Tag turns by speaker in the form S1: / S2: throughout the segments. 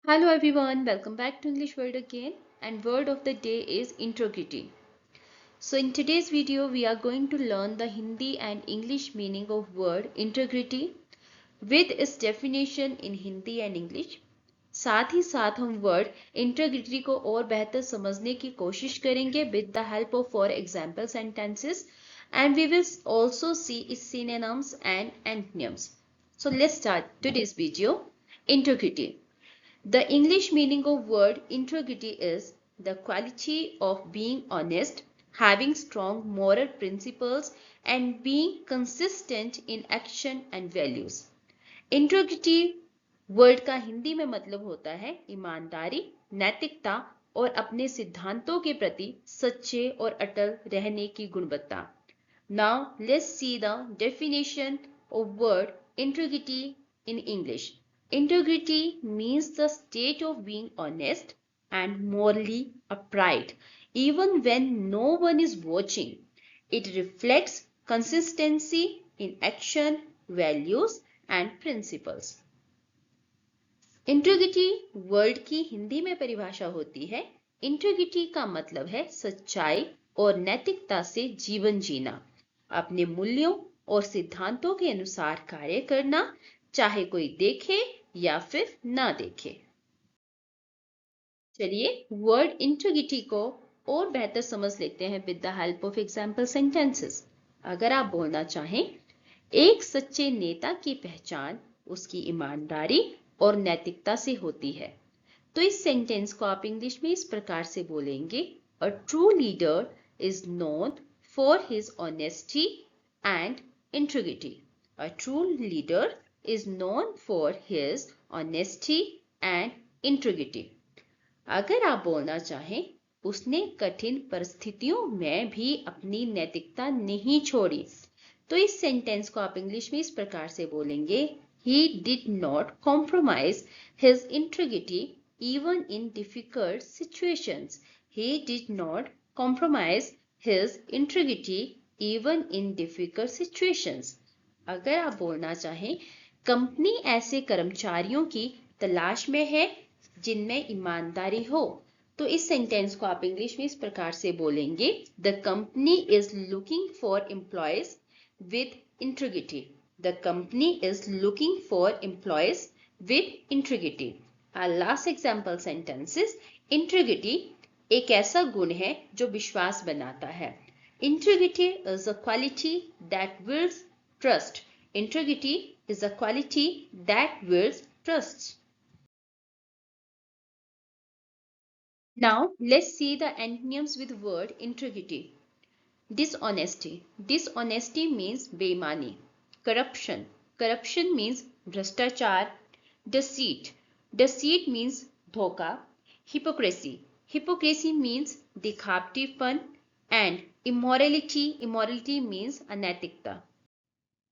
S1: Hello everyone, welcome back to English Word again, and word of the day is integrity. So in today's video we are going to learn the Hindi and English meaning of word integrity with its definition in Hindi and English. साथ ही साथ हम word integrity को और बेहतर समझने की कोशिश करेंगे with the help of for example sentences, and we will also see its synonyms and antonyms. So let's start today's video. Integrity. The English meaning of word integrity is the quality of being honest, having strong moral principles, and being consistent in action and values. Integrity word का हिंदी में मतलब होता है ईमानदारी, नैतिकता और अपने सिद्धांतों के प्रति सच्चे और अटल रहने की गुणवत्ता. Now let's see the definition of word integrity in English. Integrity means the state of being honest and morally upright, even when no one is watching. It reflects consistency in action, values, and principles. Integrity word की हिंदी में परिभाषा होती है. Integrity का मतलब है सच्चाई और नैतिकता से जीवन जीना, अपने मूल्यों और सिद्धांतों के अनुसार कार्य करना, चाहे कोई देखे या फिर ना देखे. चलिए वर्ड इंटीग्रिटी को और बेहतर समझ लेते हैं with the help of example sentences. अगर आप बोलना चाहें, एक सच्चे नेता की पहचान उसकी ईमानदारी और नैतिकता से होती है, तो इस सेंटेंस को आप इंग्लिश में इस प्रकार से बोलेंगे. A true leader is known for his honesty and integrity. A true leader is known for his honesty and integrity. अगर आप बोलना चाहें, उसने कठिन परिस्थितियों में भी अपनी नैतिकता नहीं छोड़ी, तो इस सेंटेंस को आप इंग्लिश में इस प्रकार से बोलेंगे. He did not compromise his integrity even in difficult situations. He did not compromise his integrity even in difficult situations. अगर आप बोलना चाहें, कंपनी ऐसे कर्मचारियों की तलाश में है जिनमें ईमानदारी हो, तो इस सेंटेंस को आप इंग्लिश में इस प्रकार से बोलेंगे. The company is looking for employees with integrity. The company is looking for employees with integrity. Our last example sentence is integrity एक ऐसा गुण है जो विश्वास बनाता है. Integrity is a quality that builds trust. Integrity is a quality that builds trust. Now let's see the antonyms with word integrity. Dishonesty. Dishonesty means बेईमानी. Corruption. Corruption means भ्रष्टाचार. Deceit. Deceit means धोखा. Hypocrisy. Hypocrisy means दिखावटीपन. And immorality. Immorality means अनैतिकता.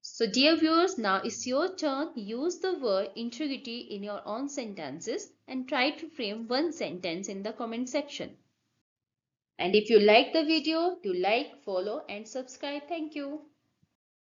S1: So dear viewers, now it's your turn. Use the word integrity in your own sentences and try to frame one sentence in the comment section. And if you like the video, do like, follow and subscribe. Thank you.